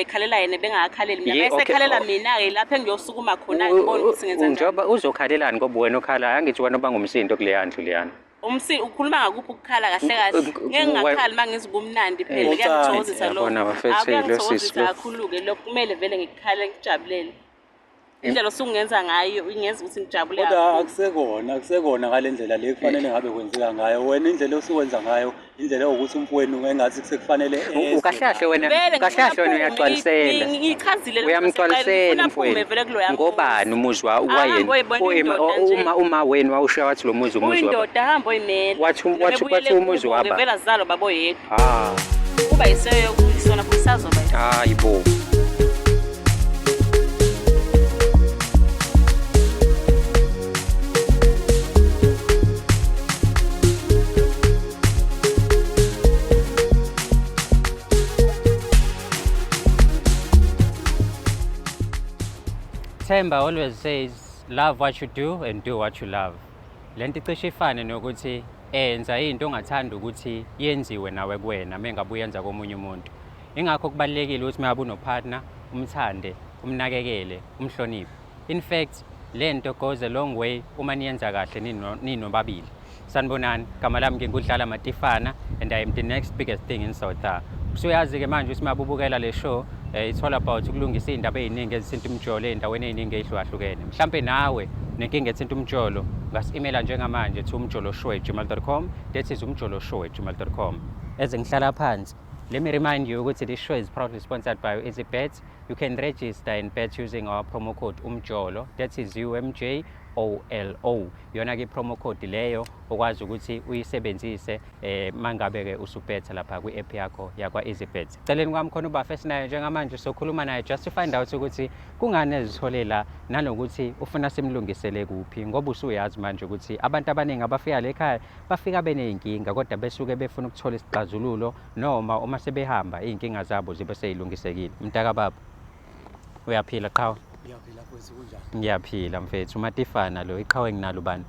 ekhalela yena bengakhaleli mina bese ekhalela mina-ke lapho engiyosukuma khona ngibona ukuthi ngenza njani. Njengoba uzokhalelani ngoba wena okhalayo angithi wena uba ngumsindo kuleya ndlu leyana. Ukhuluma ngakuphi ukukhala kahle kahle ngeke ngakhali mangizi kumnandi phela kuyangithokozisa lokho akuyangithokozisa kakhulu-ke lokho kumele vele ngikhale ngijabulele indlela osungenza ngayo ingenza ukuthi ngijabule kodwa akusekona ngale ndlela le kufanele ngabe kwenzeka ngayo wena indlela osuwenza ngayo indlela ukuthi umfowenu engathi sekufanele kahle wena uyagcwalisela ngichazile uyamgcwalisela umfowenu ngobani umuzi wayena uma wena wawushiya wathi lo muzi umuzi wabo uyindoda hamba oyimela wathi umuzi waba vela zalo babo yedwa kuba yiseyo isona kusazoba hayibo. Themba always says, love what you do and do what you love. Lento icishe ifane nokuthi enza into ongathanda ukuthi yenziwe nawe kuwena mengabe uyenza komunye umuntu. Ingakho kubalekile ukuthi mabe unopartner umthande, umnakekele, umhloniphe. In fact, lento goes a long way uma niyenza kahle ninobabili. Sanibonani, gama lami ngingudlala Matifana and I am the next biggest thing in South Africa. Usuyazi ke manje ukuthi mabubukela le show it's all about ukulungisa indaba eziningi ezithinta umjolo endaweni eziningi ezihlukahlukene. Mhlambe nawe nenkinga ethinta umjolo ngasi-emaila njengamanje to umjoloshow@gmail.com. That is umjoloshow@gmail.com. Eze ngihlala phansi, let me remind you ukuthi this show is proudly sponsored by EasyBet. You can register and bet using our promo code umjolo, that is UMJOLO. Yona ke promo code leyo okwazi ukuthi uyisebenzise mangabe ke usubetha lapha kwi-app yakho yakwa EasyBet. Celeni kwami khona uba first naye njengamanje sokhuluma naye just to find out ukuthi kungani ezitholela nanokuthi ufuna simlungisele kuphi ngoba usuyazi manje ukuthi abantu abaningi abafika le ekhaya bafika beneyinkinga kodwa besuke befuna ukuthola isixazululo noma uma sebehamba izinkinga zabo zibe seyilungisekile. Mntaka baba uyaphila qhawe? Ngiyaphila mfethu kunjani? Ngiyaphila mfethu. Matifana lo iqhawe nginalo bani?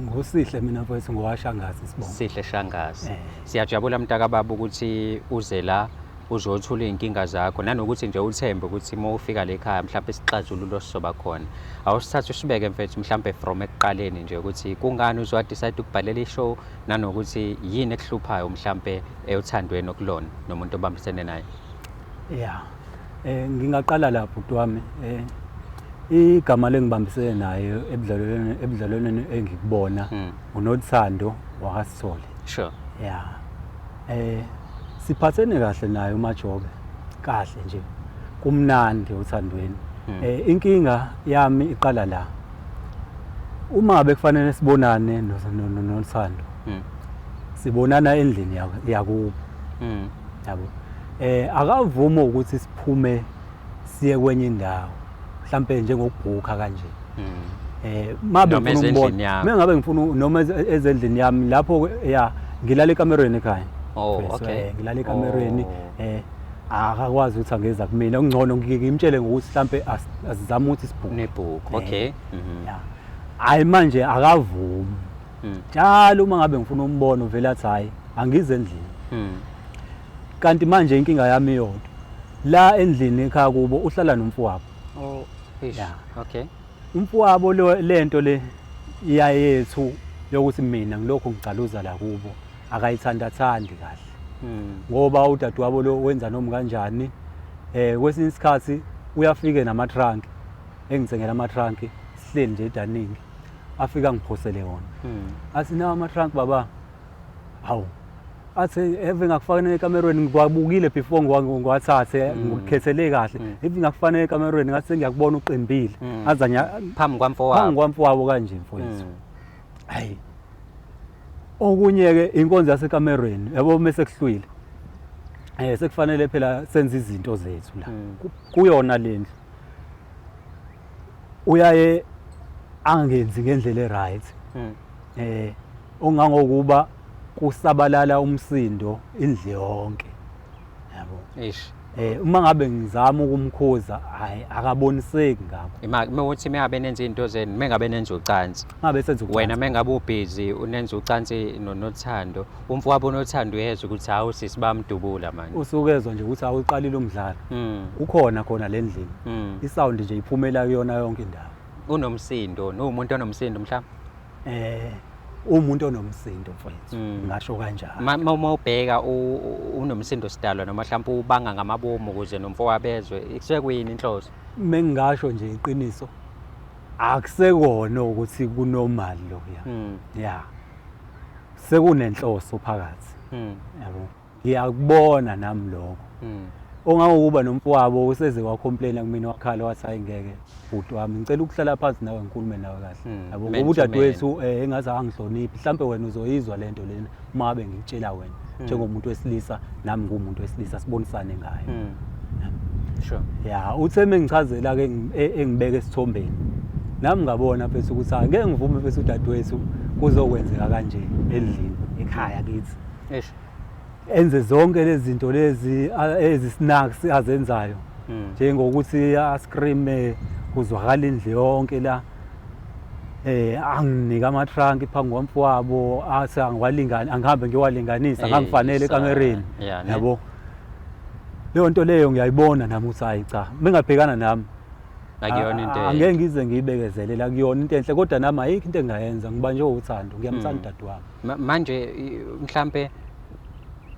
Ngusihle mina mfethu ngowashangazi sibonga. Sihle Shangazi. Siyajabula mntaka baba ukuthi uze la uzothula izinkinga zakho nanokuthi nje uthembe ukuthi uma ufika le ekhaya mhlawumbe isixazululo sizoba khona. Awusithathe usibeke mfethu mhlawumbe from ekuqaleni nje ukuthi kungani uzwadecide ukubhalela ishow nanokuthi yini ekuhluphayo mhlawumbe uthandweni okulona nomuntu obambisene naye. Yeah. Ngingaqala lapho Dwami igama lengibambisene naye ebudlalweni engikubona uNothando wakasithole. Sure. Yeah. Siphathene kahle naye uMajobe kahle nje kumnandi uthandweni. Inkinga yami iqala la. Uma bekufanele sibonane noNothando. Sibonana endlini yakubo. Yabo. Akavuma ukuthi siphume siye kwenye indawo mhlambe njengokubhuka kanje. Mabe ngifuna umbona mengabe ngifuna noma ezendlini yami lapho ngilala ekamerweni ekhaya. Okay. Ngilala ekamerweni akakwazi ukuthi angeza kumina ungcono ngimtshele ngokuthi mhlambe asizama ukuthi sibhuke nebhuku. Okay. Yeah. Hayi manje akavumi. Njalo uma ngabe ngifuna umbona uvela athi hayi angize endlini. Kanti manje inkinga yami yodwa la endlini ekhaya kubo uhlala nomfowabo. Yeah. Okay. Umfowabo lento le iyayethu yokuthi mina ngilokho ngicaluza la kubo akayithandathandi kahle. Ngoba udadewabo lo wenza noma kanjani kwesinye isikhathi uyafike namatrunk engithengela amatrunk sihleli nje edaningi afika ngiphosele wona. Athi nawo amatrunk baba hawu athi eve ngakufanele ekamerweni ngikwabukile before ngiwathathe ngikhethele kahle eve ngakufanele ekamerweni ngathi ngiyakubona uqimbile azanya phambi kwamfowabo kanje mfowethu. Hayi okunye ke inkonzo yasekamerweni yabo mase kuhlwile sekufanele phela senze izinto zethu la kuyona lendlu uyaye angenzi ngendlela eright. Ongangokuba kusabalala umsindo indle yonke yabo. Uma ngabe ngizama ukumkhuza hayi akaboniseki ngakho. Mewuthi mengabe nenza into zeni, mengabe nenza ucansi. Ngabe senza ucansi. Wena mengabe ubhizi unenza ucansi noNothando, umfowabo uNothando uyezwa ukuthi hawu sisi bamdubula manje. Usukezwa nje ukuthi awuqalile umdlalo. Ukhona khona le ndlini. Isound nje iphumela kuyona yonke indawo. Unomsindo, umuntu onomsindo mhlawumbe. Umuntu onomsindo mfowethu, ngasho kanjalo. Uma ubheka unomsindo sidalwa noma mhlawumbe ubanga ngamabomu ukuze nomfowabo ezwe, kusekuyini inhloso? Mengingasho nje iqiniso akusekona ukuthi kunomali lokuya. Ya. Sekunenhloso phakathi. Yabo. Ngiyakubona nami lokho. Ongakuba nomfowabo useze wacomplaina kumina wakhala wathi hayi ngeke bhuti wami ngicela ukuhlala phansi nawe ngikhulume nawe kahle. Yabo ngoba udadewethu engaze angihloniphi mhlambe wena uzoyizwa lento lena uma ngabe ngikutshela wena njengomuntu wesilisa nami ngumuntu wesilisa sibonisane ngayo. Sure. Ya uthe mengichazela ke engibeka esithombeni nami ngabona mfethu ukuthi ngeke ngivume mfethu udadewethu kuzokwenzeka kanje endlini ekhaya kithi. Eish. Enze zonke lezi zinto lezi snacks azenzayo njengokuthi ascream kuzwakala indle yonke la anginika ama-trunk phambi kwamfowabo athi angiwalingani angihambe ngiyowalinganisa ngangifanele ekamereni yabo leyo nto leyo ngiyayibona nami ukuthi hayi cha mengabhekana nami akuyona into angeke ngize ngiyibekezelela kuyona into enhle kodwa nami ayikho into engayenza ngibanjwe uthando ngiyamthanda dadewami manje mhlambe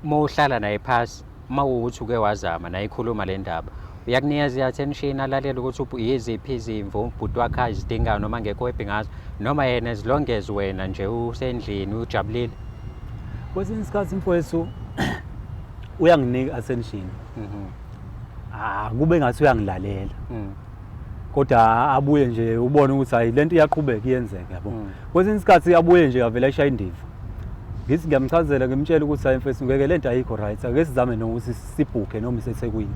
mawuhlala naye phasi mawukuthi uke wazama naye ikhuluma le ndaba uyakunikeza i-attention alalela ukuthi yiziphi izimvo ubhuti wakhe azidingayo noma ngekho webhe ngazo noma yena as long as wena nje usendlini ujabulile. Kwesinye isikhathi mfowethu uyanginika i-attention kube ngathi uyangilalela kodwa abuye nje ubone ukuthi hayi lento iyaqhubeka iyenzeka yabo. Kwesinye isikhathi abuye nje avela eshaya indiva ngithi ngiyamchazela ngimtshela ukuthi hayi mfethu ngeke lento ayikho right ake sizame nokuthi sibhuke noma iseThekwini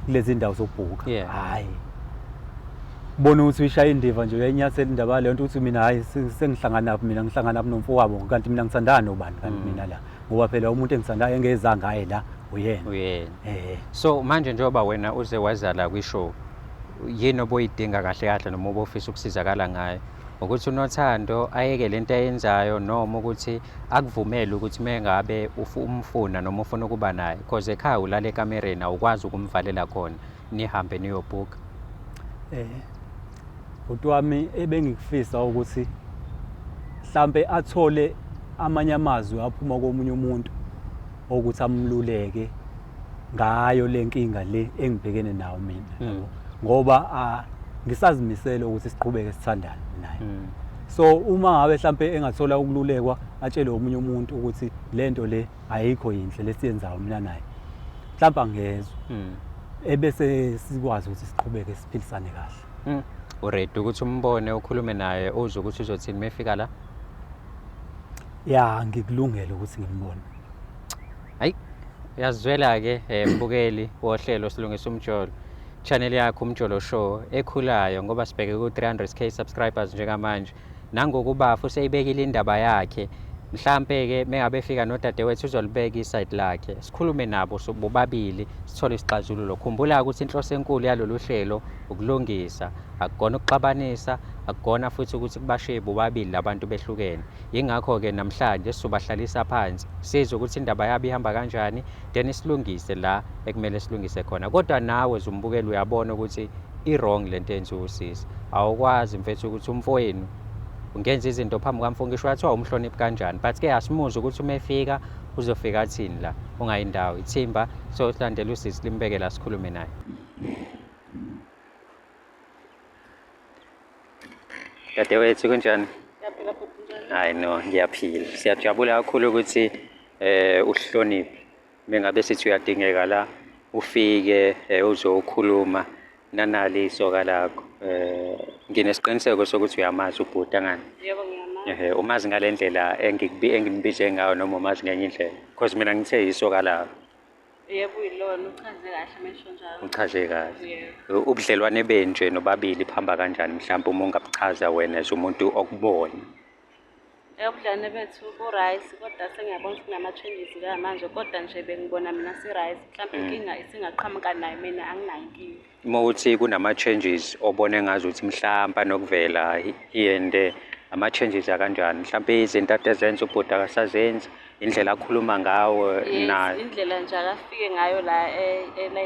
kulezi ndawo zokubhuka hayi bona ukuthi uyishaya indiva nje uyanyathela indaba leyo nto ukuthi mina hayi sengihlangana naphi mina ngihlangana naphi nomfowabo kanti mina ngithandana nobani kanti mina la ngoba phela umuntu engithandayo engezanga hayi la uyena. So manje njengoba wena uze wazala kwishow yini oboyidinga kahle kahle noma obofisa ukusizakala ngayo ukuthi uNothando ayeke lento ayenzayo noma ukuthi akuvumele ukuthi mengabe umfuna noma ufuna ukuba naye because ekhaya ulala ekamereni awukwazi ukumvalela khona nihambe niyobhuka. Bhuti wami ebengikufisa ukuthi mhlambe athole amanye amazwi aphuma komunye umuntu ukuthi amluleke ngayo lenkinga le engibhekene nawo mina ngoba ngisazimisela ukuthi siqhubeke sithandane naye. So uma ngabe mhlambe engathola ukululekwa atshele omunye umuntu ukuthi lento le ayikho yinhle lesiyenzayo mina naye mhlambe angezwe ebese sikwazi ukuthi siqhubeke siphilisane kahle. Uready ukuthi umbone ukhulume naye uzwe ukuthi uzothini mefika la? Ya ngikulungele ukuthi ngimbone. Hayi uyazwela ke mbukeli wohlelo silungisa umjolo channel yakho umjolo show ekhulayo ngoba sibheke ku 300k subscribers njengamanje nangokuba futhi eyibekile indaba yakhe mhlambe ke mengabe efika nodadewethu uzolibeka iside lakhe sikhulume nabo bobabili sithole isixazululo. Khumbula ukuthi inhloso enkulu yalolu hlelo ukulungisa akukona ukuxabanisa akukona futhi ukuthi kubashiye bobabili labantu behlukene. Yingakho ke namhlanje sizobahlalisa phansi sizwe ukuthi indaba yabo ihamba kanjani then silungise la ekumele silungise khona. Kodwa nawe uzumbukeli uyabona ukuthi i-wrong lento yenziwa usisi awukwazi mfethu ukuthi umfowenu ungenza izinto phambi kwamfo ngisho wathiwa umhloniphi kanjani but ke asimuze ukuthi uma efika uzofika athini la ungayindawo ithimba so silandela usisi limbeke la sikhulume naye. Dadewethu kunjani? Yaphila futhi njani? Hayi no ngiyaphila siyajabula kakhulu ukuthi uhloniphi mengabe sithi uyadingeka la ufike uzokhuluma nanali isoka lakho nginesiqiniseko sokuthi uyamazi ubhuti angani. Yebo ngiyamazi. Umazi ngalendlela enginibize ngayo noma umazi ngenye indlela because mina ngithe isoka lakho. Yebo uyilona uchaze kahle mesho njalo. Uchaze kahle. Ubudlelwane benje nobabili phamba kanjani mhlawumbe uma ungabuchaza wena as umuntu okubona? Ubudlane bethu bu-right kodwa sengiyabona ukuthi kunama-changes manje kodwa nje bengibona mina si-right mhlawumbe inkinga isingaqhamuka nayo mina anginayo inkinga. Uma uthi kunama-changes obone ngazi ukuthi mhlawumbe anokuvela here and there, ama-changes akanjani? Mhlawumbe izinto ade zenza ubhuti akasazenzi, indlela akhuluma ngawo nayo. Indlela nje akafike ngayo la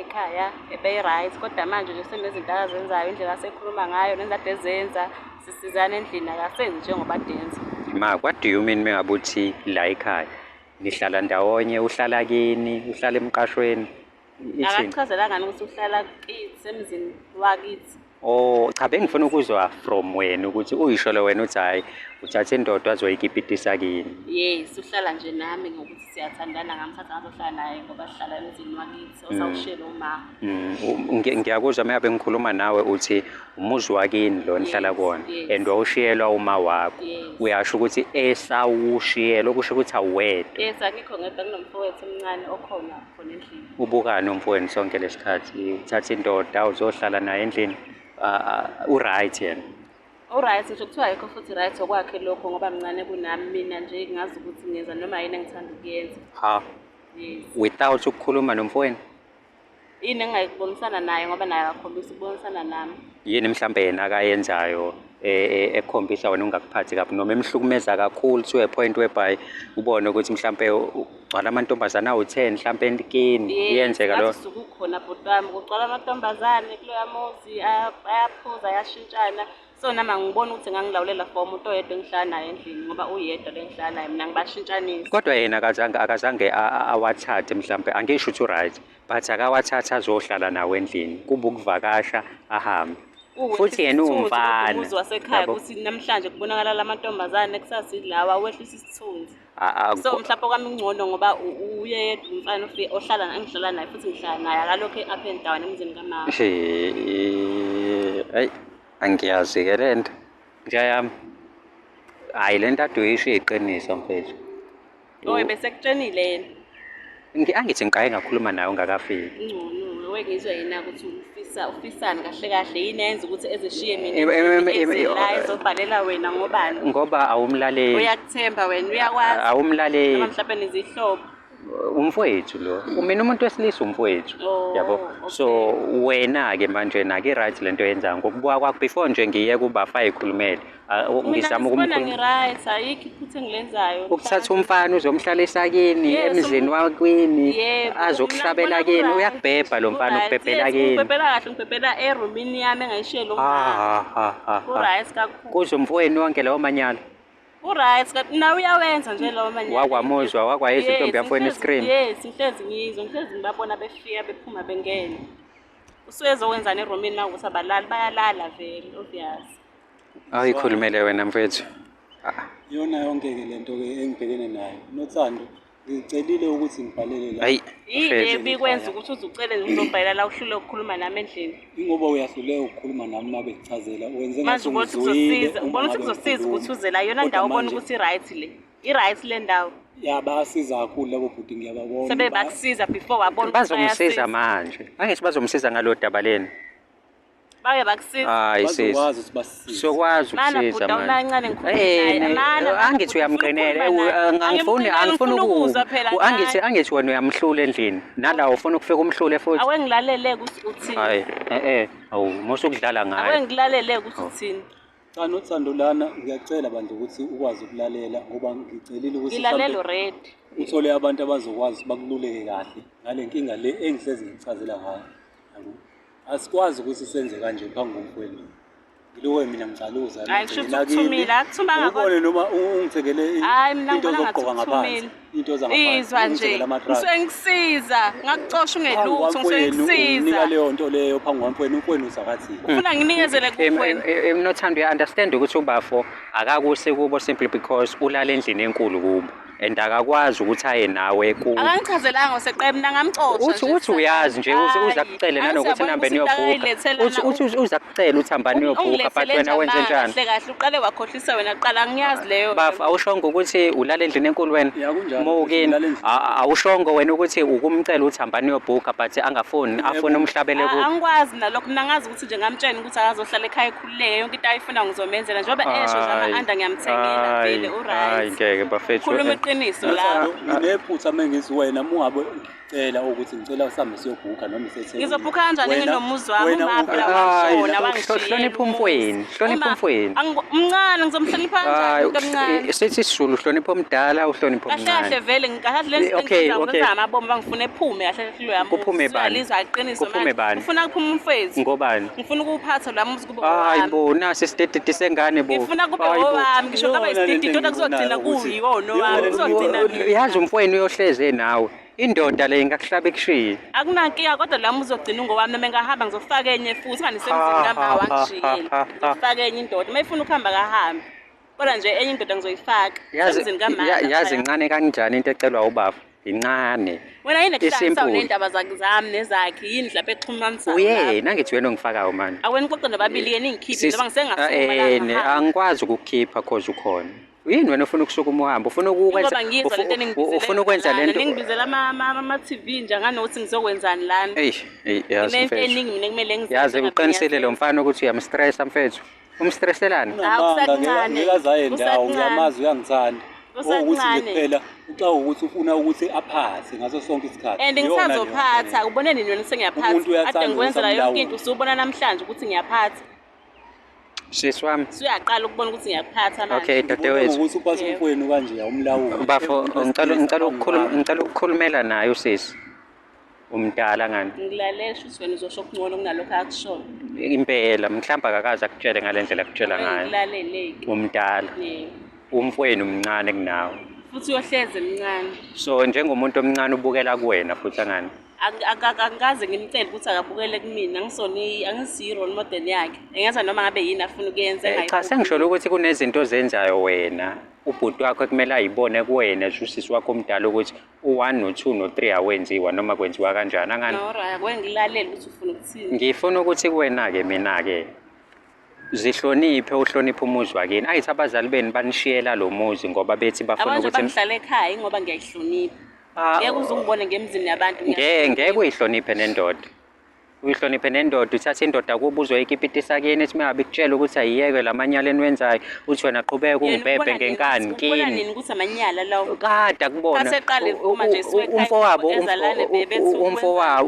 ekhaya ebe-right kodwa manje nje senezinto akazenzayo, indlela asekhuluma ngayo nenza ade ezenza sisizana endlini akasenzi njengoba adenza. Ma, what do you mean mengabe uthi la ekhaya? Nihlala ndawonye, uhlala kini, uhlala emqashweni? Akachazelanga ukuthi uhlala kithi emzini wakithi. Oh, cha bengifuna ukuzwa from wena ukuthi uyisho lo wena uthi hayi uthathe indoda azoyikipitisa kini. Yes, uhlala nje nami ngokuthi siyathandana ngamthatha ngazohlala naye ngoba sihlala emzini wakithi osawushela uma. Ngiyakuzwa mengabe ngikhuluma nawe uthi umuzi wakini lo nihlala kona and wawushiyelwa uma wakho. Uyasho ukuthi esawushiyelwa okusho ukuthi awedwa. Yes, akikho ngedwa kunomfowethu omncane okhona khona endlini. Ubukani umfowethu sonke lesikhathi uthatha indoda uzohlala naye endlini? U-right yena. U-right nje kuthiwa ayikho futhi right okwakhe lokho ngoba mncane kunami mina nje ngazi ukuthi ngenza noma yini engithanda ukuyenza. Ha. Yes. Without ukukhuluma nomfowenu? Yini engayikubonisana naye ngoba naye akakhombisa ukubonisana nami. Yini mhlambe yena akayenzayo ekhombisa wena ungakuphathi kabi noma emhlukumeza kakhulu to a point whereby ubone ukuthi mhlambe ugcwala amantombazana awu-10 mhlambe endikini iyenzeka lo? Yes, kukhona bhuti wami kugcwala amantombazane kuloya muzi ayaphuza ayashintshana. So nama ngibona ukuthi ngangilawulela for umuntu oyedwa engihlala naye endlini ngoba uyedwa lengihlala naye mina ngibashintshanisa. Kodwa yena akazange awathathe mhlambe angisho ukuthi u-right but akawathatha azohlala nawe endlini kuba ukuvakasha ahambe. Futhi yena umfana. Umuzi wasekhaya ukuthi namhlanje kubonakala lamantombazane kusasa ilawa wehlisa isithunzi. So mhlawumbe kwami ngcono ngoba uyedwa umfana ohlala engihlala naye futhi ngihlala naye akalokho up and down emzini kamama. Hey angiyazi ke lento ngiyami hayi lento adoyisho iqiniso mfethu. Bese kutshenile yena. Angithi ngiqaye ngakhuluma nawe ungakafiki. Ngcono wengizwa yena ukuthi ufisani kahle yini enza ukuthi ezeshiye mina la ezobhalela wena ngobani? Ngoba awumlaleli. Uyakuthemba wena uyakwazi. Awumlaleli. Noma mhlawumbe nizihlobo. Umfowethu lo mina umuntu wesilisa umfowethu yabo. So wena ke manje na ke right lento yenza ngokubuka kwakho before nje ngiye kuba fa ikhulumele ngizama ukumkhuluma. Mina ngi-right ayikho iphutha engilenzayo. Ukuthatha umfana uzomhlalisa kini emzini wakwini azokuhlabela kini uyakubhebha lo mfana ukubhebhela kini. Ubhebhela kahle ngibhebhela eroomini yami engayishiyela umama. Ku-right kakhulu. Kuze umfowenu wonke lawo manyala. U-right kanti nawe uyawenza nje lawo manyala. Wakwamuzwa wakwayizwa intombi yamfowenu screen. Yes, ngihlezi ngibabona befika bephuma bengena. Usuyezokwenza eroomini na ukuthi abalali bayalala vele obvious. Ayikhulumele wena mfethu. Yona yonke ke lento ke engibhekene nayo. Nothando ngicelile ukuthi ngibhalele la. Yini bikwenza ukuthi uzucele ngizobhalela la uhlule ukukhuluma nami endlini. Ingoba uyahluleka ukukhuluma nami uma bekuchazela wenze ngathi uzosiza. Ubona ukuthi kuzosiza ukuthi uze la yona ndawo ubona ukuthi i-right le. I-right le ndawo. Yabasiza kakhulu labo bhuti ngiyababona. Sebe bakusiza before wabona bazomsiza manje. Angithi bazomsiza ngalo daba leni. Baye bakusiza. Hayi sis. Bazokwazi ukuthi basisize. Sokwazi ukusiza manje. Mana bhuti ngikhuluma naye. Angithi uyamqinela angifuni ukuzwa angithi wena uyamhlula endlini. Nala ufuna ukufika umhlule futhi. Awengilalele ukuthi uthini. Hayi awu mosukudlala ngayo. Awengilalele ukuthi uthini. Cha nothando lana ngiyacela bandle ukuthi ukwazi ukulalela ngoba ngicelile ukuthi ngilalela already. Uthole abantu abazokwazi bakululeke kahle ngale nkinga le engihlezi ngichazela ngayo. Asikwazi ukuthi senze kanje phambi komfowenu. Ngilowe mina ngicaluza akuthumanga ubone noma ungithekele into zokugqoka ngaphansi into zangaphansi izwa nje usengisiza ngakucosha ungelutho usengisiza unika leyo nto leyo phambi komfowenu umfowenu uzakathi ufuna nginikezele kumfowenu Nothando uya understand ukuthi ubafo akakuse kubo simply because ulala endlini enkulu kubo and akakwazi ukuthi aye nawe ku akangichazelanga ngoseqebe mina ngamxosha uthi uyazi nje uza kucela nanokuthi nihambe niyobhuka uthi uza kucela ukuthi hamba niyobhuka but wena wenze njani kahle kahle uqale wakhohlisa wena qala angiyazi leyo bafa awushongo ukuthi ulala endlini enkulu wena mokini awushongo wena ukuthi ukumcela ukuthi hamba niyobhuka but angafuni afuna umhlabele kubo angikwazi nalokho mina ngazi ukuthi nje ngamtshela ukuthi akazohlala ekhaya ekhululeke yonke into ayifuna ngizomenzela njengoba esho zama-anda ngiyamthengela vele hayi ngeke bafethu khuluma iqiniso la nginephutha mengithi wena mungabe cela ukuthi ngicela usambe siyobhuka noma isethe ngizobhuka kanjani nginomuzi wami ungaphi la washona hlonipha umfweni hlonipha umfweni umncane ngizomhlonipha kanjani kamncane sithi isizulu hlonipha omdala uhlonipha kahle omncane kahle vele ngikahle lezi amabomu bangifuna ephume kahle kahle lo yami kuphume bani alizwa iqiniso kuphume bani ngifuna kuphuma umfethu ngobani ngifuna ukuphatha la muzi kube hayi bo nasi isidedede sengane bo ngifuna kube owami ngisho kaba isidedede kodwa kuzogcina kuyiwona wami kuzogcina yazi umfweni uyohleze nawe indoda le ingakuhlaba ekushiye akunankinga kodwa la uzogcina ungowami noma ngahamba ngizofaka enye futhi mangisemzini kama wangishiyela ngifaka enye indoda mayifuna ukuhamba kahambe kodwa nje enye indoda ngizoyifaka emzini kama yazi incane kanjani into ecelwa ubaba incane wena yini ekuhlanganisa nendaba zami nezakhe yini lapha exhumanisana uyena ngithi wena ongifakayo manje awena qoqo nababili yena ingikhiphi ngoba ngisengasukuma angikwazi ukukhipha cause ukhona yini wena ufuna ukusukuma uhambe ufuna ukwenza ufuna ukwenza lento ngibizela ama TV njenganokuthi ngizokwenzani lana yazi mfethu mina kumele ngizenze yazi uqinisile lo mfana ukuthi uyamstressa mfethu umstresselani ngikazaye ndawo ngiyamazi uyangithanda ukuthi kuphela uxa ukuthi ufuna ukuthi aphathe ngaso sonke isikhathi and ngisazophatha ubone nini wena sengiyaphatha ade ngikwenzela yonke into usubona namhlanje ukuthi ngiyaphatha sisi wami suyaqala ukubona ukuthi ngiyaphatha manje okay dadewethu ukuthi uphathe umfweni kanje umlawuli bafo ngicela ukukhulumela naye usisi umdala ngani ngilalesha uswena uzosho kungcono kunalokho akushoyo impela mhlamba akakaza akutshele ngalendlela akutshela ngayo ngilaleleke umdala umfweni umncane kunawe futhi uyohleze mncane so njengomuntu omncane ubukela kuwena futhi angani angikaze ngimcela ukuthi akabukele kumina angisiyi role model yakhe engenza noma ngabe yini afuna ukuyenza cha sengisho ukuthi kunezinto ozenzayo wena ubhuti wakho kumele ayibone kuwena usisi wakho omdala ukuthi u1 no2 no3 awenziwa noma kwenziwa kanjani angani alright kwengilalela ukuthi ufuna ukuthini ngifuna ukuthi kuwena ke mina ke zihloniphe uhloniphe umuzi wakini ayithi abazali beni banishiyela lo muzi ngoba bethi bafuna ukuthi bangihlala ekhaya ngoba ngiyayihlonipha ngeke uzungibone ngemzini yabantu ngeke uyihloniphe nendoda uyihloniphe nendoda uthatha indoda kuba uzoyikipitisa kini ethi mengabe kutshela ukuthi ayiyeke lamanyala enwenzayo uthi wena qhubeka ungibhebhe ngenkani kini ubona nini ukuthi amanyala lawo kade akubona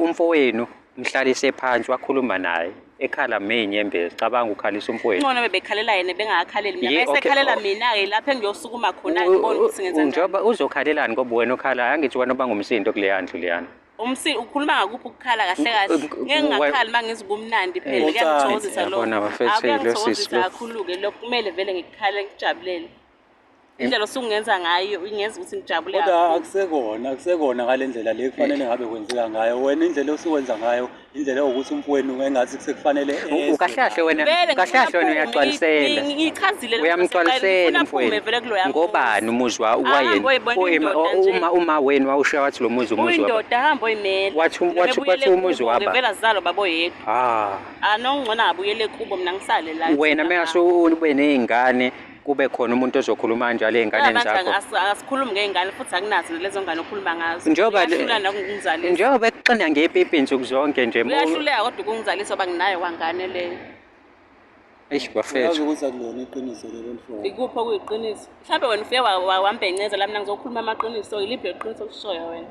umfowenu mhlalise phansi wakhuluma naye ekhala menyembezi cabanga ukhalisa umfowenu ngcono bebekhalela yena bengakhaleli mina bese khalela mina ke lapha engiyosukuma khona ngibona ukuthi ngenza njani njengoba uzokhalelani ngoba wena okhala angithi wena oba ngumsindo kuleya ndlu leyana umsili ukhuluma ngakuphi ukukhala kahle kahle ngeke ngakhali mangizibumnandi phela kuyangithokozisa lokho akuyangithokozisa kakhulu-ke lokho kumele vele ngikukhale ngijabulele indlela osungenza ngayo ingenza ukuthi ngijabule kodwa akusekona ngale ndlela le kufanele ngabe kwenzeka ngayo wena indlela osuwenza ngayo indlela ukuthi umfowenu engathi sekufanele kahle wena uyagcwalisela ngichazile uyamgcwalisela umfowenu ngobani umuzi wayena uma wena wawushiya wathi lo muzi umuzi waba indoda hamba oyimela wathi umuzi waba vela zalo babo yedwa nongcona abuyele kubo mina ngisale la wena mengasuke ube nezingane kube khona umuntu ozokhuluma njalo einganeni zakho asikhulumi ngeingane futhi akunazo lezo ngane okhuluma ngazo njengoba ekuqina ngepipi insuku zonke nje uyahluleka kodwa ukungizalisa oba nginayo kwangane leyo bafethu ukuthi akulona iqiniso lelo mfowethu ikuphi okuyiqiniso mhlawumbe wena ufike wambenceza la mina ngizokhuluma amaqiniso iliphi iqiniso okushoyo wena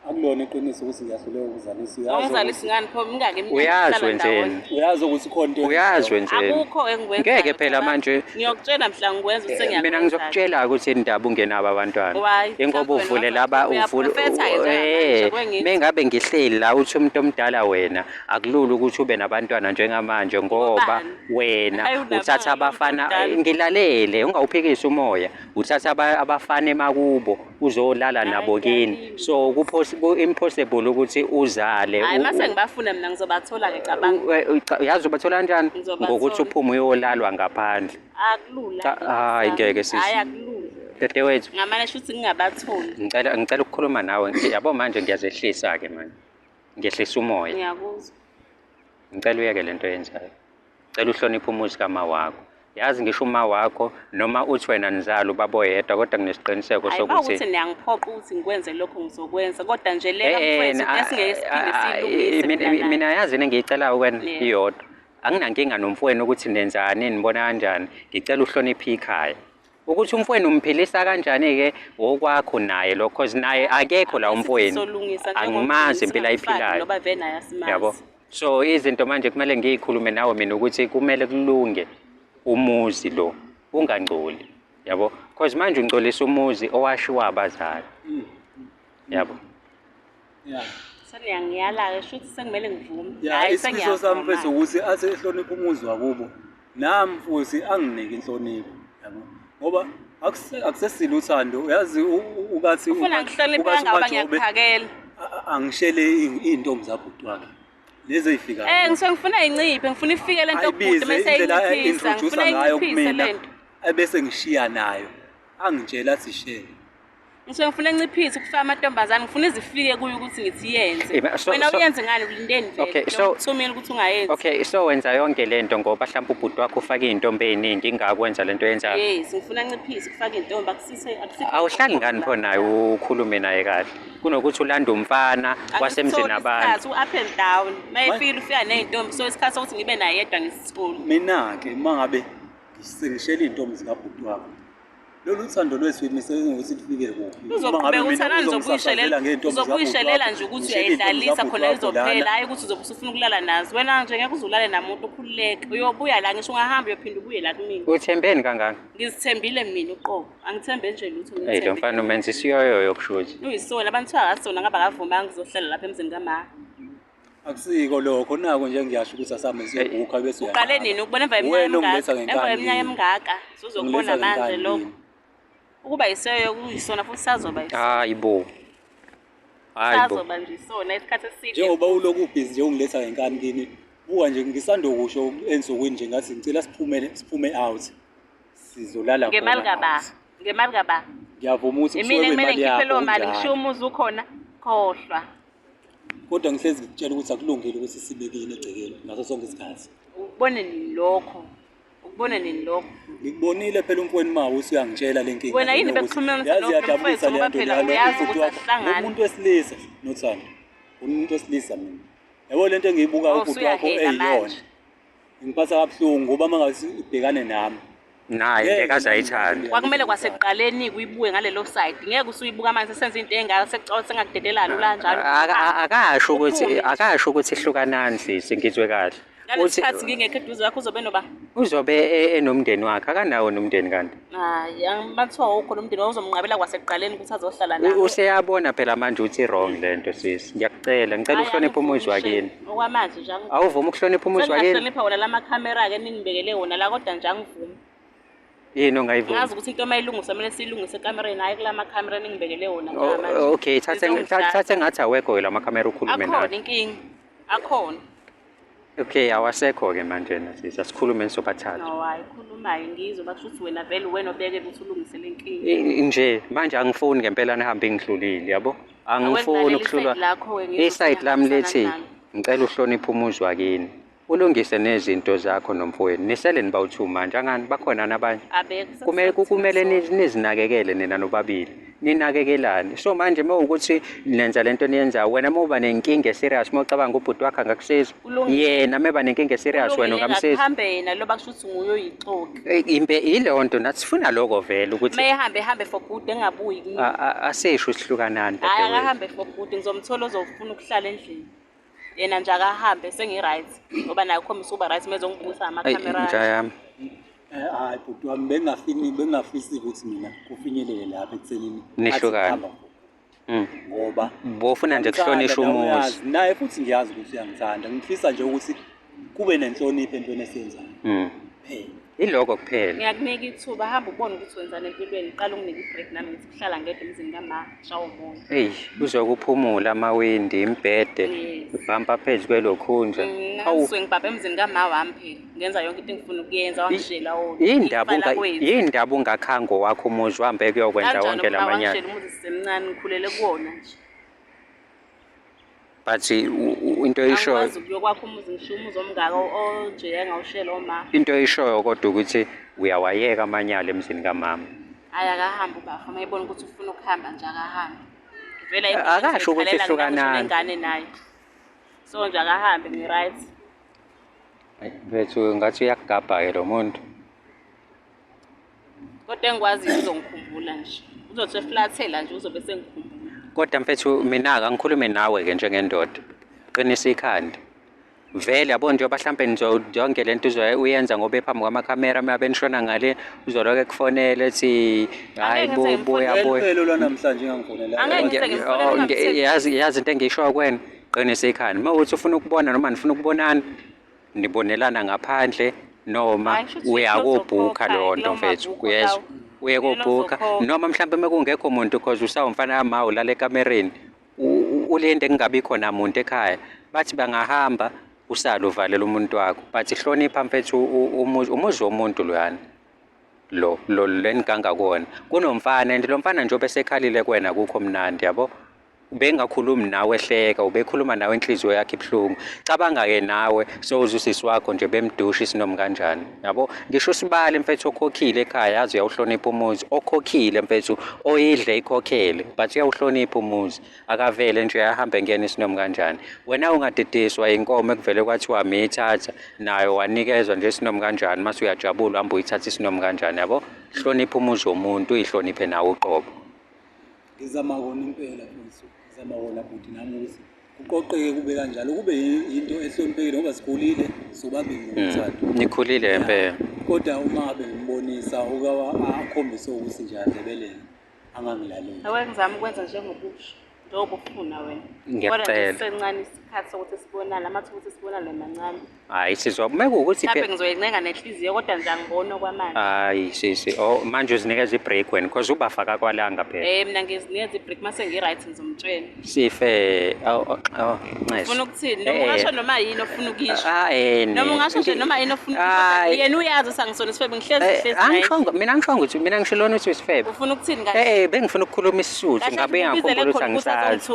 akulona iqiniso ukuthi ngiyahluleka ukuzalisa ungizalisa ngani pho mingake uyazi wenzeni uyazi ukuthi khona uyazi wenzeni akukho engikwenza ngeke phela manje ngiyokutshela mhla ngikwenza ukuthi ngiyakwenza mina ngizokutshela ukuthi indaba ungenabo abantwana ingoba uvule laba mengabe ngihleli la uthi umuntu omdala wena akulula ukuthi ube nabantwana njengamanje ngoba wena uthatha abafana ngilalele ungawuphikisa umoya uthatha abafana emakubo uzolala nabo kini so impossible ukuthi uzale hayi mase ngibafuna mina ngizobathola ke cabanga yazi ubathola kanjani ngokuthi uphume uyolalwa ngaphandle akulula hayi ngeke sisi hayi akulula Dadewethu, ngamane shuthi ngingabatholi. ngicela ukukhuluma nawe. Yabo manje ngiyazehlisa-ke manje. Ngiyehlisa umoya. Ngiyakuzwa. Ngicela uyeke lento oyenzayo. Ngicela uhloniphe umuzi kama wakho. Yazi ngisho uma wakho noma uthi wena nizala ubaba oyedwa kodwa kunesiqiniseko sokuthi ukuthi niyangiphoqa ukuthi ngikwenze lokho ngizokwenza kodwa nje le kamfowethu esingeke siphinde silungise. Mina yazi engiyicelayo kuwena iyodwa. Anginankinga nomfowenu ukuthi nenzani nibona kanjani. Ngicela uhloniphe ikhaya. Ukuthi umfowenu umphilisa kanjani-ke okwakho naye lo cause naye akekho la umfowenu. Angimazi impilo ayiphilayo. Yabo. So izinto manje kumele ngiyikhulume nawe mina ukuthi kumele kulunge umuzi lo ungangcoli. Yabo. Cause manje ungcolisa umuzi owashiwa abazali. Yabo. Yeah. Ngiyala-ke shuthi sengimele ngivume. Hayi isifiso sami mfethu ukuthi athi ehloniphe umuzi wakubo. Nami futhi anginike inhlonipho. Yabo. Ngoba akusesile uthando uyazi ukathi ufuna ngihloniphe ngoba ngiyakuphakela. Angishele intombi zabhuti wakhe. Lezi ezifika. Ngisuke ngifuna inciphe, ngifuna ifike lento obhuti mase iyiphisa, ngifuna iyiphise lento. Ebese ngishiya nayo. Angitshela athi share. Ngisuke ngifuna enciphise ukufika amantombazane, ngifuna izifike kuyo ukuthi ngithi yenze. Wena uyenze ngani kulindeni vele? Okay, so uthumile ukuthi ungayenzi. Okay, so wenza yonke lento ngoba mhlawumbe ubhuti wakho ufake izintombi eziningi ingakwenza lento yenzayo. Yes, ngifuna enciphise ukufaka izintombi akusise awuhlali ngani pho naye ukhulume naye kahle kunokuthi ulande umfana wasemzini abantu u-up and down mayefika ufika nezintombi so isikhathi sokuthi ngibe naye yedwa ngisithole. Mina-ke mangabe sengishela izintombi zikabhuti wakho lolu thando lwethu imisebenzi ukuthi lifike kuphi uzoqhubeka uthanda uzokuyishelela nje ukuthi uyayidlalisa khona izophela hayi ukuthi uzobe usufuna ukulala nazo wena nje ngeke uzulale namuntu ukhululeke uyobuya la ngisho ungahamba uyophinda ubuye la kumina. Uthembeni kangaka? Ngizithembile mina uqobo angithembe nje lutho ngithembe. Hey lo mfana umenza isiyoyo yokushuthi. Uyisona abantu akasona ngaba akavuma ngizohlala lapha emzini kama. Akusiko lokho nako nje ngiyasho ukuthi asame siyobukha bese uqale nini ukubona emva eminyaka emingaka uzokubona manje lokho. Ukuba yiseyo kuyisona futhi sazoba yisona. Hayibo. Sazoba nje isona isikhathi eside. Njengoba uloku ubhizi nje ungiletha ngenkani kini. Buka nje ngisandokusho ensukwini nje ngathi ngicela siphume out. Sizolala khona. Ngemali kaba. Ngiyavuma ukuthi imini kumele ngikhiphe lo mali ngisho umuzi ukhona khohlwa. Kodwa ngihlezi ngitshela ukuthi akulungile ukuthi sibekile egcekeni ngaso sonke isikhathi. Ubone nini lokho? Ukubona nini lokho? Ngikubonile phela umfowenu mawo usuyangitshela lenkinga. Wena yini bekukhuluma ngalokho mfowethu ngoba phela uyazi ukuthi asihlangani. Umuntu wesilisa nothando. Umuntu wesilisa mina. Yabo lento engiyibuka ubhuti wakho eyiyona. Ngiphatha kabuhlungu ngoba mangathi ibhekane nami. Naye ngeke azayithanda. Kwakumele kwasekuqaleni kuyibuke ngalelo side. Ngeke usuyibuka manje sesenza into engaka secicala sengakudedelana ulanjalo. Akasho ukuthi ihlukanani sisi ngizwe kahle. Uthi ngingekho eduze wakho uzobe noba uzobe enomndeni wakhe akanawo nomndeni kanti hayi angibathiwa ukho nomndeni uzomnqabela kwasekuqaleni ukuthi azohlala nawe useyabona phela manje uthi wrong lento sisi ngiyacela ngicela uhloniphe umuzi wakini okwamanje nje awuvuma ukuhlonipha umuzi wakini ngihlonipha wona lama camera ke ningibekele wona la kodwa nje angivumi yini ongayivumi ngazi ukuthi into mayilungisa kumele silungise ekamereni hayi kulama camera ningibekele wona manje okay thathe ngathi awekho la camera ukhulume nawe akhona inkingi akhona. Okay, awasekho-ke manje nasisi asikhulume nisobathathu. No, hayi khulumayo ngizwe bakusho ukuthi wena vele wena obeke ukuthi ulungise le nkinga. Nje manje angifuni ngempela nihambe ngihlulile yabo. Angifuni ukuhlulwa. Iside lami lethi ngicela uhloniphe umuzi wakini. Ulungise nezinto zakho nomfowenu. Nisele nibawu2 manje angani bakhona nabanye. Kumele nizinakekele nina nobabili. Ninakekelane. So manje mawukuthi nenza lento niyenza wena mawuba nenkinga serious mawucabanga ubhuti wakhe angakusiza. Yena meba nenkinga serious wena ungamsiza. Uhambe yena lo bakusho ukuthi nguye oyixoki. Imbe ilonto nathi sifuna lokho vele ukuthi mayehambe for good engabuyi kimi. Asisho isihlukanani kodwa. Hayi akahambe for good ngizomthola ozofuna ukuhlala endlini. Yena nje akahambe sengi-right ngoba naye ukhombisa uba right mezongibusa ama-camera. Njayami. Hayi bhuti wami bengingafisi ukuthi mina kufinyelele lapha ekuthenini nihlukane. Ngoba bofuna nje kuhlonishwa umuzi. Naye futhi ngiyazi ukuthi uyangithanda. Ngifisa nje ukuthi kube nenhlonipho entweni esiyenzayo. Phela. Iloko kuphela. Ngiyakunika ithuba hamba ubone ukuthi wenzani empilweni qala unginike i-break nami ngithi kuhlala ngedwa emzini kama shawo umoya. Hey, uzokuphumula amawindi, imbhede, ibhampa phezulu kwelokhunja. Awuswe ngibhabha emzini kama wami phela. ngenza yonke into engifuna ukuyenza wangishela wona. Yindaba ungakhango wakho umuzi uhambe kuyokwenza wonke lamanyala. Wangishela umuzi sisemncane ngikhulele kuwona nje. But into eshoyo angikwazi ukuyokwakha umuzi ngisho umuzi omngaka onje engawushela oma. Into eshoyo kodwa ukuthi uyawayeka amanyala emzini kamama. Hayi akahamba ubafa mayibona ukuthi ufuna ukuhamba nje akahamba. Vele akasho ukuthi hlukanani ngane naye. So nje akahambe ngi-right. Mfethu ngathi uyakugabha-ke lo muntu. Kodwa engikwaziyo uzongikhumbula nje. Uzothi eflathela nje uzobe sengikhumbula. Kodwa mfethu mina-ke angikhulume nawe-ke njengendoda. Qinisa ikhanda. Vele yabo njengoba mhlampe yonke lento uyenza ngoba ephambi kwamakhamera uma benishona ngale uzoloke kufonele ethi hayi buya. Phela lo namhlanje ngiyangifonela. Yazi into engisho kuwena qinisa ikhanda. Uma uthi ufuna ukubona noma nifuna ukubonana nibonelana ngaphandle noma uyakubhuka lonto mfethu uyezwa uye kubhuka noma mhlambe mekungekho umuntu because usawumfana yamawu lale kamereni ulinde kungabi khona umuntu ekhaya bathi bangahamba usalo uvalela umuntu wakho bathi hlonipha mfethu umuzi womuntu loyana lo leniganga kuona kunomfana and lo mfana nje obesekhalile kuwena kukho mnandi yabo ubengakhulumi nawe ehleka ubekhuluma nawe inhliziyo yakhe ibhlungu cabanga-ke nawe sowuzusisi wakho nje bemdusha isinom kanjani yabo ngisho sibale mfethu okhokhile ekhaya yazi uyawuhlonipha umuzi okhokhile mfethu oyidle ikhokhele but uyawuhlonipha umuzi akavele nje ahambe ngena isinom kanjani wena ungadidiswa inkomo ekuvele kwathiwa miyithatha nayo wanikezwa nje isinom kanjani mase uyajabula uhambe uyithatha isinom kanjani yabo hlonipha umuzi womuntu uyihloniphe nawe uqobo ngizama kona impela mfethu ngizama kona futhi nami ukuthi kuqoqeke kube kanjalo kube into ehloniphekile ngoba sikhulile sobabili ngokuthanda nikhulile impela kodwa uma abe ngimbonisa akhombise ukuthi nje adlebelele angangilaleli awengizama ukwenza njengobusho njengoba ufuna wena ngiyacela sencane isikhathi sokuthi sibonane amathuba ukuthi sibonane mancane hayi sizomeka ukuthi mhlawumbe ngizoyincenga nenhliziyo kodwa nje angibona kwamanje hayi sisi manje uzinikeza ibreak wena because ubafaka kwalanga phela mina ngizinikeza ibreak mase ngi-right ngizomtshela sife ufuna ukuthini noma ungasho noma yini ofuna ukuyisho noma ungasho nje noma yini ofuna ukuyisho yena uyazi sangisona isifebe ngihlezi mina angisho ukuthi mina ngishilona ukuthi isifebe ufuna ukuthini kahle bengifuna ukukhuluma isisuthi ngabe ngiyakhumbula ukuthi angisazi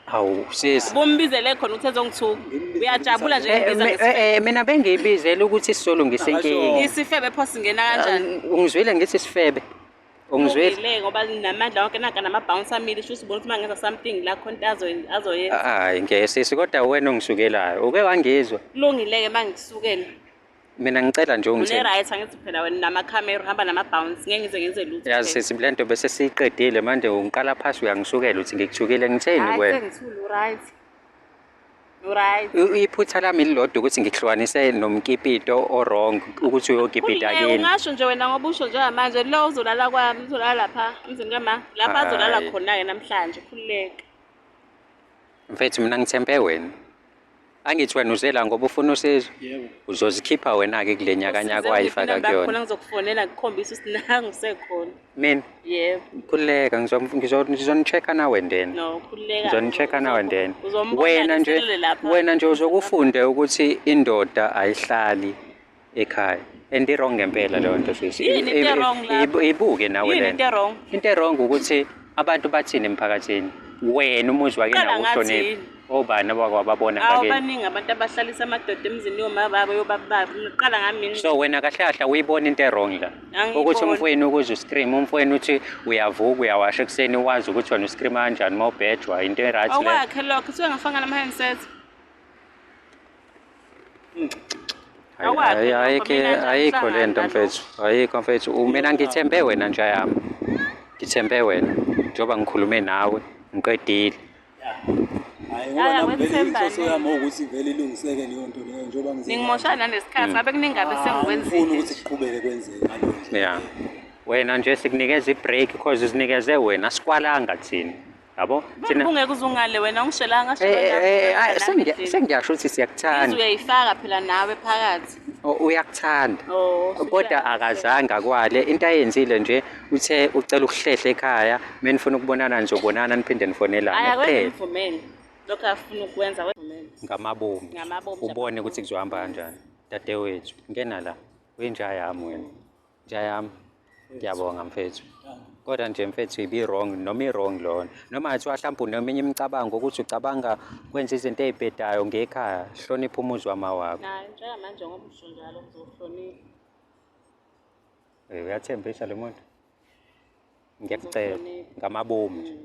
hawu sisi bombizele khona ukuthi ezongithuka uyajabula nje ngibiza mina bengiyibizela ukuthi isizolungisa inkinga isifebe pho singena kanjani ungizwile ngithi isifebe ungizwile ngoba namandla wonke nanka nama-bounce amile sho usibona ukuthi uma ngenza something la khona azoyenza hayi ngesisi kodwa wena ongisukelayo uke wangizwa kulungile-ke uma ngisukela mina ngicela nje une-right angithi phela wena namakhamera uhamba nama-bounce ngeke ngize ngenze lutho yazi sisi le nto bese siyiqedile manje ungiqala phasi uyangisukela uthi ngikuthukile ngitheni wena sengithule uright iphutha lami lilodwa ukuthi ngikuhlukanise nomkipito o-wrong ukuthi uyokipita kini ungasho nje wena ngoba usho njengamanje lo uzolala kwami uzolala lapha emzini kama lapha azolala khona-ke namhlanje khululeka mfethu mina ngithembe wena angithi wena uzela ngoba ufuna usizo uzozikhipha wena-ke kule nyakanyaka wayifaka kuyona khona ngizokufonela ngikhombisa ukuthi nangu usekhona mina yebo khululeka ngizonicheck-a nawe ndena no khululeka ngizonicheck-a nawe ndena wena wena nje uzokufunde ukuthi indoda ayihlali ekhaya and i-wrong ngempela leyo nto sisi ibuke nawe lento into e-wrong ukuthi abantu bathini emphakathini wena umuzi wakini awuhloniphi obani abakwababona ngakini abaningi abantu abahlalisa amadoda emzini yomababa yobababa ngiqala ngamini so wena kahle kahle uyibona into e-wrong la ukuthi umfweni ukuze uscream umfweni uthi uyavuka uyawasha ekuseni wazi ukuthi wena uscreama kanjani uma ubhejwa into e-right le okwakhe lokho suke ngafanga nama-handset ayikho le nto mfethu ayikho mfethu mina ngithembe wena nje yami ngithembe wena njengoba ngikhulume nawe ngiqedile hayi ngoba inhloso yami ukuthi vele ilungiseke leyo nto leyo njengoba ngimoshana nanesikhathi ngabe kuningi ngabe sengikwenzile ufuna ukuthi siqhubeke kwenzeke ngalo ya wena nje sikunikeza ibreak because sinikeze wena sikwalanga thina yabo thina ungeke uzungale wena ungishelanga sengiyasho ukuthi siyakuthanda uyayifaka phela nawe phakathi uyakuthanda kodwa akazange akwale into ayenzile nje uthe ucela ukuhlehla ekhaya menifuna ukubonana nizobonana niphinde nifonelane kuphela lokho afuna ukwenza ngamabomu ubone ukuthi kuzohamba kanjani Dadewethu, ngena la. Uyinja yami wena. Inja yami. Ngiyabonga mfethu. Kodwa nje mfethu ibi-wrong, noma i-wrong lona. Noma ngathiwa mhlawumbe uneminye imicabango ukuthi ucabanga kwenza izinto ey'bhedayo ngekhaya. Hlonipha umuzi wama wakho. Hayi, njengamanje ngoba usho njalo ngizohlonipha. Uyathembisa lo muntu? Ngiyakucela ngamabomu nje.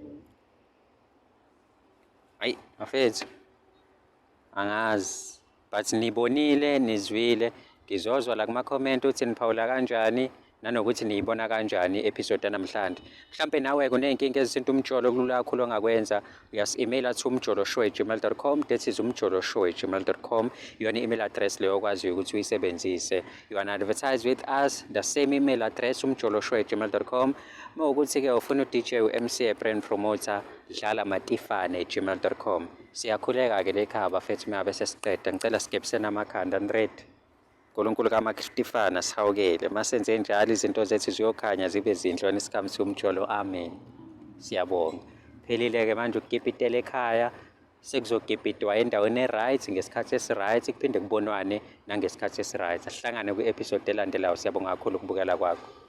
Hayi, mfethu. Angazi. But nibonile, nizwile. Ngizozwa la kuma-comment uthi niphawula kanjani. Nanokuthi niyibona kanjani i-episode yanamhlanje. Mhlampe nawe kuney'nkinga ezisinto umjolo kulula kakhulu ongakwenza. Uyasi-emaila to umjoloshow@gmail.com. That is umjoloshow@gmail.com. Iyona i-email address leyo okwaziyo ukuthi uyisebenzise. You can advertise with us, the same email address umjoloshow@gmail.com. Mawukuthi-ke ufuna u-DJ u-MC brand promoter, dlala matifane@gmail.com. Siyakhuleka-ke lekhaya bafethu meyabe sesiqeda. Ngicela sigebiseni amakhanda ready. uNkulunkulu kaMakrifana sihawukele masenze njalo izinto zethu ziyokhanya zibe zinhle isikhathi umjolo amen siyabonga phelile-ke manje ukukipitela ekhaya sekuzokipitwa endaweni e-right ngesikhathi esi-right kuphinde kubonwane nangesikhathi esi-right asihlangane kwi-episode elandelayo siyabonga kakhulu ukubukela kwakho.